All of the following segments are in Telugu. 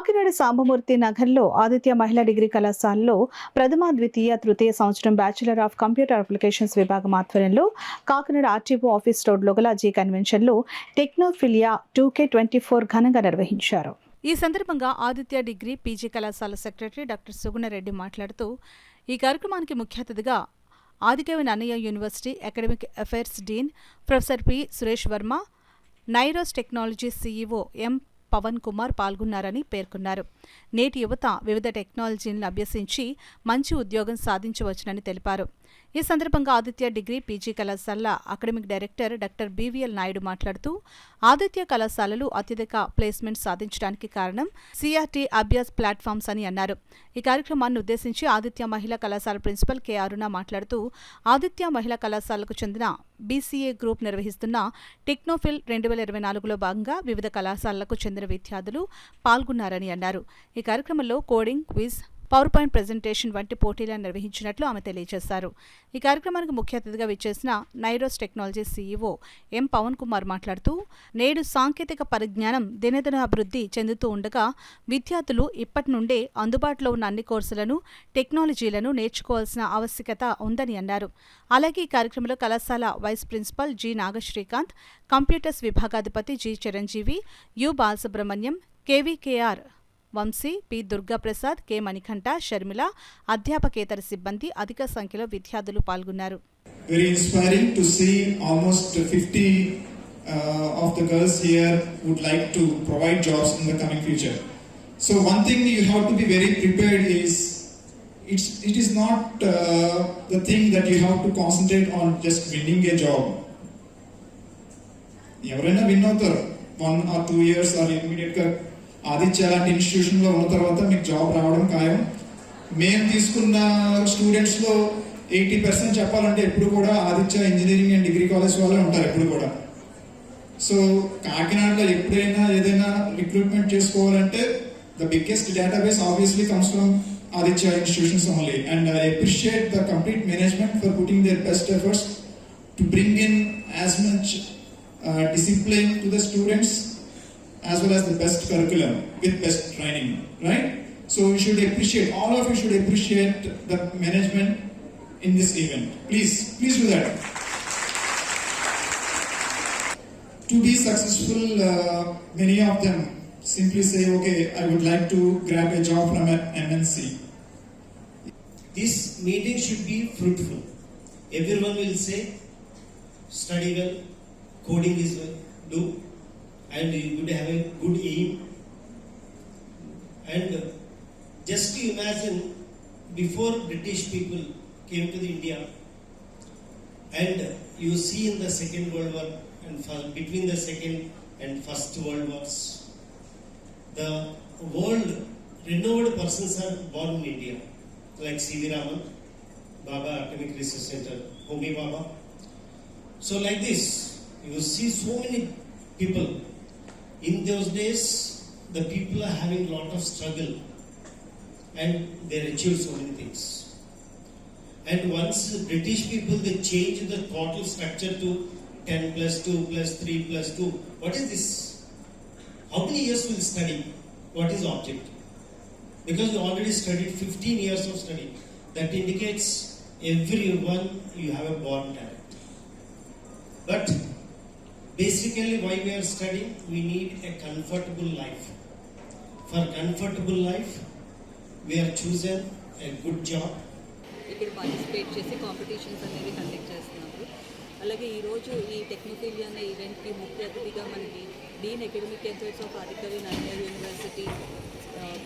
కాకినాడ సాంబమూర్తి నగర్లో ఆదిత్య మహిళా డిగ్రీ కళాశాలలో ప్రథమ, ద్వితీయ, తృతీయ సంవత్సరం బ్యాచిలర్ ఆఫ్ కంప్యూటర్ అప్లికేషన్స్ విభాగం ఆధ్వర్యంలో కాకినాడ ఆర్టీఓ ఆఫీస్ రోడ్లో గల జీ కన్వెన్షన్లో టెక్నోఫిలియా 2K24 ఘనంగా నిర్వహించారు. ఈ సందర్భంగా ఆదిత్య డిగ్రీ పీజీ కళాశాల సెక్రటరీ డాక్టర్ సుగుణరెడ్డి మాట్లాడుతూ ఈ కార్యక్రమానికి ముఖ్య అతిథిగా Adikavi Nannaya university academic affairs dean professor P Suresh Varma, Nyros technologies CEO M Pavan Kumar పాల్గొన్నారని పేర్కొన్నారు. నేటి యువత వివిధ టెక్నాలజీలను అభ్యసించి మంచి ఉద్యోగం సాధించవచ్చునని తెలిపారు. ఈ సందర్భంగా ఆదిత్య డిగ్రీ పీజీ కళాశాల అకాడమిక్ డైరెక్టర్ డాక్టర్ బివిఎల్ నాయుడు మాట్లాడుతూ ఆదిత్య కళాశాలలు అత్యధిక ప్లేస్మెంట్ సాధించడానికి కారణం సిఆర్టీ అభ్యాస్ ప్లాట్ఫామ్స్ అని అన్నారు. ఈ కార్యక్రమాన్ని ఉద్దేశించి ఆదిత్య మహిళా కళాశాల ప్రిన్సిపల్ కె అరుణ మాట్లాడుతూ ఆదిత్య మహిళా కళాశాలకు చెందిన బీసీఏ గ్రూప్ నిర్వహిస్తున్న టెక్నోఫిల్ 2024లో భాగంగా వివిధ కళాశాలలకు చెందిన విద్యార్థులు పాల్గొన్నారని అన్నారు. ఈ కార్యక్రమంలో coding, quiz, power point presentation వంటి పోటీలను నిర్వహించినట్లు ఆమె తెలియజేశారు. ఈ కార్యక్రమానికి ముఖ్య అతిథిగా విచ్చేసిన నైరోస్ technologies CEO M Pavan Kumar మాట్లాడుతూ నేడు సాంకేతిక పరిజ్ఞానం దినదిన అభివృద్ధి చెందుతూ ఉండగా విద్యార్థులు ఇప్పటి నుండే అందుబాటులో ఉన్న అన్ని కోర్సులను, టెక్నాలజీలను నేర్చుకోవాల్సిన ఆవశ్యకత ఉందని అన్నారు. అలాగే ఈ కార్యక్రమంలో కళాశాల vice principal G Nagasrikanth, computers విభాగాధిపతి G Chiranjeevi, U Balasubrahmanyam, KVKR Vamsi, P Durgaprasad, K Manikanta, Sharmila, అధ్యాపకేతర సిబ్బంది అధిక సంఖ్యలో విద్యార్థులు పాల్గొన్నారు. Very inspiring to see almost 50 of the girls here would like to provide jobs in the coming future. So one thing you have to be very prepared is it is not the thing that you have to concentrate on just winning a job. ఎవరైనా విన్ అవుతారు 1 or 2 years or immediate గా ఆదిత్య లాంటి ఇన్స్టిట్యూషన్లో ఉన్న తర్వాత మీకు జాబ్ రావడం ఖాయం. మేము తీసుకున్న స్టూడెంట్స్లో 80% చెప్పాలంటే ఎప్పుడు కూడా Aditya engineering and degree college వాళ్ళే ఉంటారు ఎప్పుడు కూడా. సో కాకినాడలో ఎప్పుడైనా ఏదైనా రిక్రూట్మెంట్ చేసుకోవాలంటే the biggest database obviously comes from Aditya institutions only. And I appreciate the complete management for putting their best efforts to bring in as much discipline to the students as well as the best curriculum with best training, right? So you should appreciate, all of you should appreciate the management in this event. Please do that. To be successful, many of them simply say, okay, I would like to grab a job from an MNC. This meeting should be fruitful. Everyone will say, study well, coding is well, do, and you would have a good aim. And just to imagine, before British people came to India, and you see in the Second World War and between the Second and First World Wars, the world renowned persons are born in India, like C.V. Raman, Baba Atomic Research Center, Homi Baba. So like this, you see so many people. In those days, the people are having a lot of struggle and they achieved so many things. And once the British people, they changed the total structure to 10 plus 2 plus 3 plus 2. What is this? How many years will study? What is object? Because you already studied 15 years of study. That indicates everyone you have a born talent. But basically, why we are studying? We need a comfortable life. For comfortable life, we are chosen a good job. ఇక్కడ పార్టిసిపేట్ చేసి కాంపిటీషన్స్ అనేది కండక్ట్ చేస్తున్నారు. అలాగే ఈరోజు ఈ టెక్నోఫిలియా అనే ఈవెంట్కి ముఖ్య అతిథిగా మనకి dean academic affairs of Adikavi Nannaya university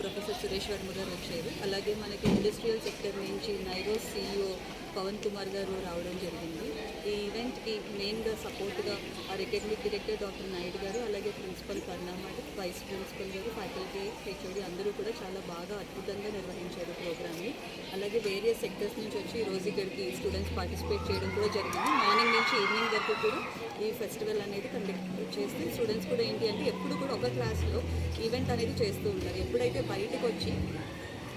professor Suresh Varma గారు వచ్చారు. అలాగే మనకి ఇండస్ట్రియల్ సెక్టర్ నుంచి నైరోస్ సీఈఓ పవన్ కుమార్ గారు రావడం జరిగింది. ఈ ఈవెంట్కి మెయిన్గా సపోర్ట్గా our academic director doctor Naidu garu, అలాగే principal Parnamati, vice principal garu, faculty, HOD అందరూ కూడా చాలా బాగా అద్భుతంగా నిర్వహించారు ప్రోగ్రామ్ని. అలాగే వేరియస్ సెక్టర్స్ నుంచి వచ్చి ఈరోజు ఇక్కడికి స్టూడెంట్స్ పార్టిసిపేట్ చేయడం కూడా జరిగింది. మార్నింగ్ నుంచి ఈవినింగ్ వరకు కూడా ఈ ఫెస్టివల్ అనేది కండక్ట్ చేస్తే స్టూడెంట్స్ కూడా ఏంటి అంటే ఎప్పుడు కూడా ఒక క్లాస్లో ఈవెంట్ అనేది చేస్తూ ఉంటారు. ఎప్పుడైతే బయటకు వచ్చి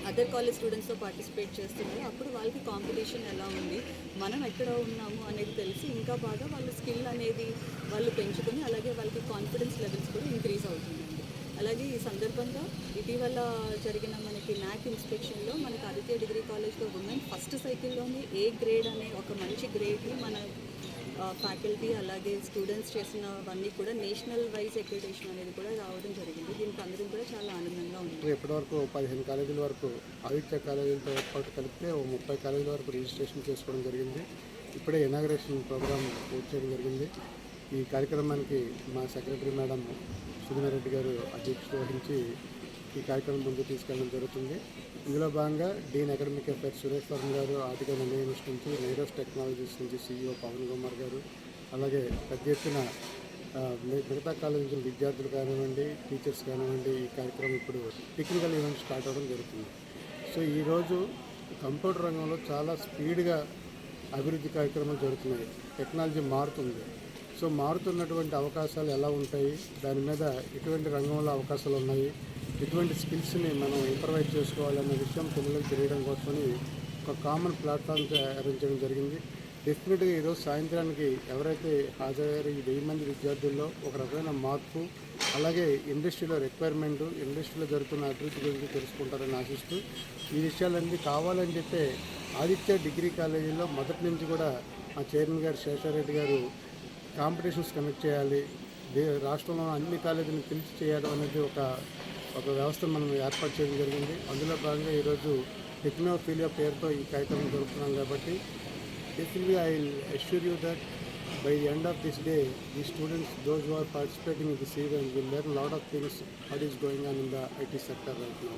అదర్ కాలేజ్ స్టూడెంట్స్తో పార్టిసిపేట్ చేస్తున్నారు అప్పుడు వాళ్ళకి కాంపిటీషన్ ఎలా ఉంది, మనం ఎక్కడ ఉన్నాము అనేది తెలిసి ఇంకా బాగా వాళ్ళ స్కిల్ అనేది వాళ్ళు పెంచుకొని అలాగే వాళ్ళకి కాన్ఫిడెన్స్ లెవెల్స్ కూడా ఇంక్రీజ్ అవుతుందండి. అలాగే ఈ సందర్భంగా ఇటీవల జరిగిన మనకి న్యాక్ ఇన్స్పెక్షన్లో మనకి ఆదిత్య డిగ్రీ కాలేజ్లో ఉమెన్ ఫస్ట్ సైకిల్లోని ఏ గ్రేడ్ అనే ఒక మంచి గ్రేడ్ని మన ఫ్యాకల్టీ అలాగే స్టూడెంట్స్ చేసినవన్నీ కూడా నేషనల్ వైజ్ అక్రిడిటేషన్ అనేది కూడా రావడం జరిగింది. దీనికి అందరం కూడా చాలా ఆనందంగా ఉంది. ఇప్పటివరకు 15 కాలేజీల వరకు ఆదిత్య కాలేజీలతో ఏర్పాటు కలిపితే 30 కాలేజీల వరకు రిజిస్ట్రేషన్ చేసుకోవడం జరిగింది. ఇప్పుడే ఇనాగ్రేషన్ ప్రోగ్రామ్ పూర్తి చేయడం జరిగింది. ఈ కార్యక్రమానికి మా సెక్రటరీ మేడం సుధీనారెడ్డి గారు అధ్యక్షత వహించి ఈ కార్యక్రమం ముందుకు తీసుకెళ్ళడం జరుగుతుంది. ఇందులో భాగంగా డీన్ అకాడమిక్ అఫైర్స్ సురేష్ వర్మ గారు, ఆర్టికల్ యూనివర్సిటీ నుంచి, నైరోస్ టెక్నాలజీస్ నుంచి CEO పవన్ కుమార్ గారు, అలాగే పెద్ద ఎత్తున మిగతా కాలేజీ నుంచి విద్యార్థులు కానివ్వండి, టీచర్స్ కానివ్వండి, ఈ కార్యక్రమం ఇప్పుడు టెక్నికల్ ఈవెంట్ స్టార్ట్ అవ్వడం జరుగుతుంది. సో ఈరోజు కంప్యూటర్ రంగంలో చాలా స్పీడ్గా అభివృద్ధి కార్యక్రమాలు జరుగుతున్నాయి. టెక్నాలజీ మారుతుంది. సో మారుతున్నటువంటి అవకాశాలు ఎలా ఉంటాయి, దాని మీద ఎటువంటి రంగంలో అవకాశాలు ఉన్నాయి, ఎటువంటి స్కిల్స్ని మనం ఇంప్రవైజ్ చేసుకోవాలన్న విషయం పిల్లలకు తెలియడం కోసమని ఒక కామన్ ప్లాట్ఫామ్ అరేంజ్ చేయడం జరిగింది. డెఫినెట్గా ఈరోజు సాయంత్రానికి ఎవరైతే హాజరయ్యారో ఈ 1000 మంది విద్యార్థుల్లో ఒక రకమైన మార్పు, అలాగే ఇండస్ట్రీలో రిక్వైర్మెంటు, ఇండస్ట్రీలో జరుగుతున్న అభివృద్ధి గురించి తెలుసుకుంటారని ఆశిస్తూ ఈ విషయాలన్నీ కావాలని చెప్పే ఆదిత్య డిగ్రీ కాలేజీలో మొదటి నుంచి కూడా మా చైర్మన్ గారు శేషారెడ్డి గారు కాంపిటీషన్స్ కండక్ట్ చేయాలి, రాష్ట్రంలో అన్ని కాలేజీలను పిలిచి చేయడం అనేది ఒక వ్యవస్థ మనం ఏర్పాటు చేయడం జరిగింది. అందులో భాగంగా ఈరోజు టెక్నోఫీలియా పేరుతో ఈ కార్యక్రమం జరుపుతున్నాం కాబట్టి definitely I will assure you that by the end of this day, the students, those who are participating in this event, will learn a lot of things what is going on in the IT sector right now.